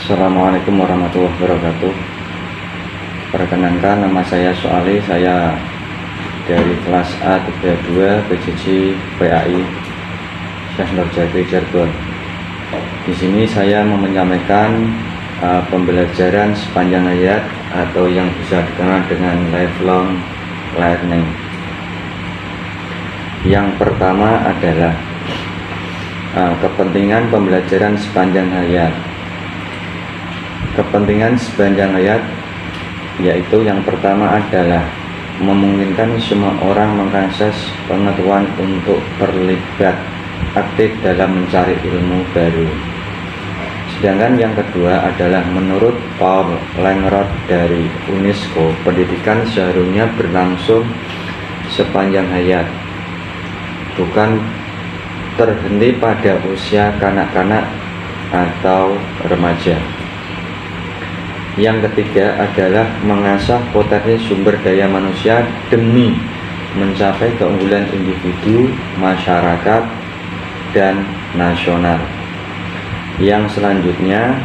Assalamualaikum warahmatullahi wabarakatuh. Perkenalkan, nama saya Soali, saya dari kelas A32 PJJ PAI Syekh Nurjati Cirebon. Di sini saya mau menyampaikan pembelajaran sepanjang hayat atau yang bisa dikenal dengan lifelong learning. Yang pertama adalah kepentingan pembelajaran sepanjang hayat. Kepentingan sepanjang hayat yaitu yang pertama adalah memungkinkan semua orang mengakses pengetahuan untuk terlibat aktif dalam mencari ilmu baru. Sedangkan yang kedua adalah menurut Paul Langroth dari UNESCO, pendidikan seharusnya berlangsung sepanjang hayat, bukan terhenti pada usia kanak-kanak atau remaja. Yang ketiga adalah mengasah potensi sumber daya manusia demi mencapai keunggulan individu, masyarakat, dan nasional. Yang selanjutnya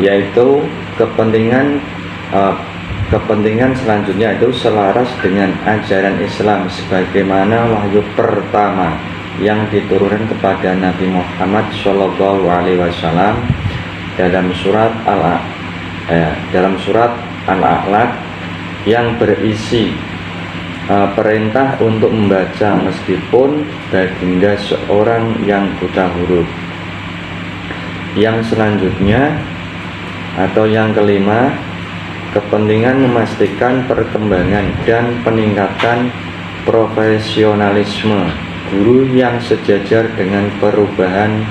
yaitu kepentingan selanjutnya itu selaras dengan ajaran Islam sebagaimana wahyu pertama yang diturunkan kepada Nabi Muhammad SAW dalam surat Al-A'laq yang berisi perintah untuk membaca meskipun baginda seorang yang buta huruf. Yang selanjutnya atau yang kelima, kepentingan memastikan perkembangan dan peningkatan profesionalisme guru yang sejajar dengan perubahan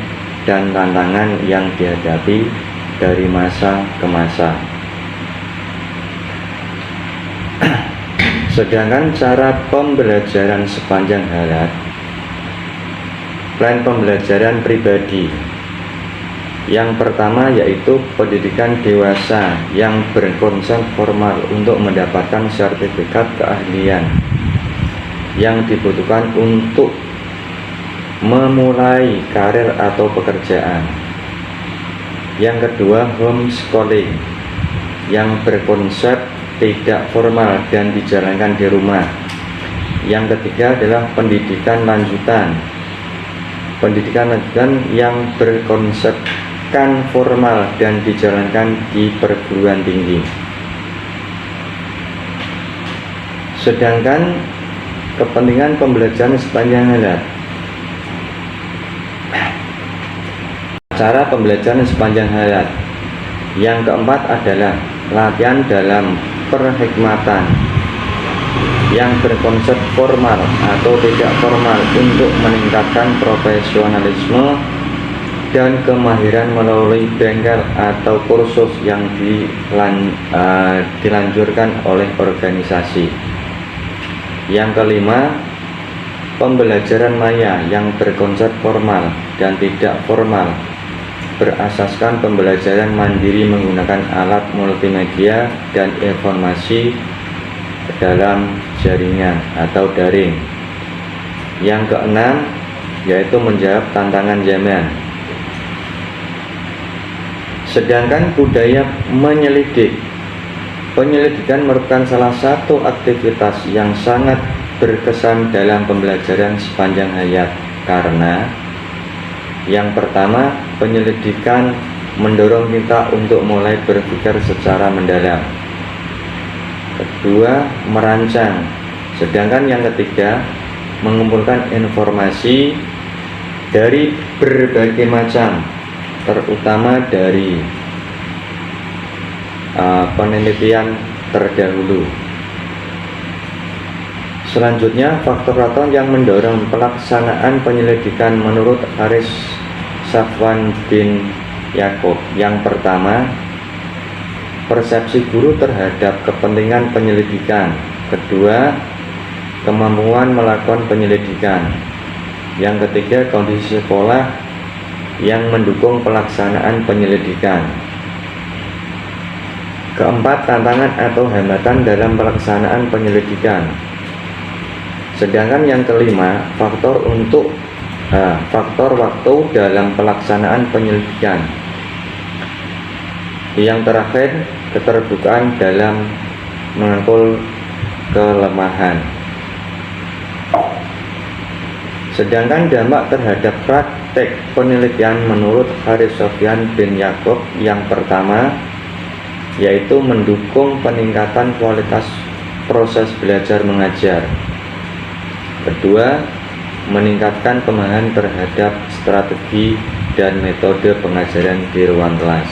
dan tantangan yang dihadapi dari masa ke masa. Sedangkan cara pembelajaran sepanjang hayat, plan pembelajaran pribadi. Yang pertama yaitu pendidikan dewasa yang berkonsep formal untuk mendapatkan sertifikat keahlian yang dibutuhkan untuk memulai karir atau pekerjaan. Yang kedua, homeschooling yang berkonsep tidak formal dan dijalankan di rumah. Yang ketiga adalah pendidikan lanjutan yang berkonsepkan formal dan dijalankan di perguruan tinggi. Sedangkan kepentingan pembelajaran sepanjang hayat, cara pembelajaran sepanjang hayat. Yang keempat adalah latihan dalam perhikmatan yang berkonsep formal atau tidak formal untuk meningkatkan profesionalisme dan kemahiran melalui bengkel atau kursus yang dilanjurkan oleh organisasi. Yang kelima, pembelajaran maya yang berkonsep formal dan tidak formal berasaskan pembelajaran mandiri menggunakan alat multimedia dan informasi dalam jaringan atau daring. Yang keenam yaitu menjawab tantangan zaman. Sedangkan budaya penyelidikan merupakan salah satu aktivitas yang sangat berkesan dalam pembelajaran sepanjang hayat karena yang pertama, penyelidikan mendorong kita untuk mulai berpikir secara mendalam. Kedua, merancang. Sedangkan yang ketiga, mengumpulkan informasi dari berbagai macam, terutama dari penelitian terdahulu. Selanjutnya, faktor-faktor yang mendorong pelaksanaan penyelidikan menurut Haris Safwan bin Yaakob. Yang pertama, persepsi guru terhadap kepentingan penyelidikan. Kedua, kemampuan melakukan penyelidikan. Yang ketiga, kondisi sekolah yang mendukung pelaksanaan penyelidikan. Keempat, tantangan atau hambatan dalam pelaksanaan penyelidikan. Sedangkan yang kelima, faktor waktu dalam pelaksanaan penyelidikan. Yang terakhir, keterbukaan dalam mengakul kelemahan. Sedangkan dampak terhadap praktek penelitian menurut Haris Sofyan bin Yaakob yang pertama yaitu mendukung peningkatan kualitas proses belajar mengajar. Kedua, meningkatkan pemahaman terhadap strategi dan metode pengajaran di ruang kelas.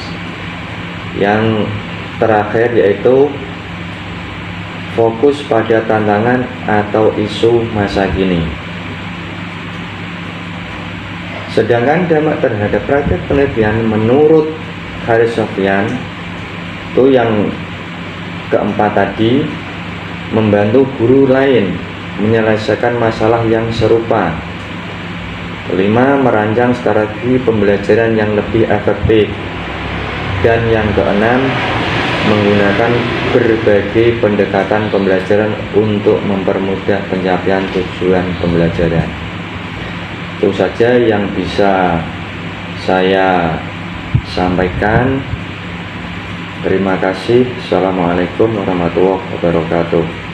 Yang terakhir yaitu fokus pada tantangan atau isu masa kini. Sedangkan dampak terhadap praktek penelitian menurut Haris Sofyan itu yang keempat tadi, membantu guru lain menyelesaikan masalah yang serupa. Kelima, merancang strategi pembelajaran yang lebih efektif. Dan yang keenam, menggunakan berbagai pendekatan pembelajaran untuk mempermudah pencapaian tujuan pembelajaran. Itu saja yang bisa saya sampaikan. Terima kasih. Assalamualaikum warahmatullahi wabarakatuh.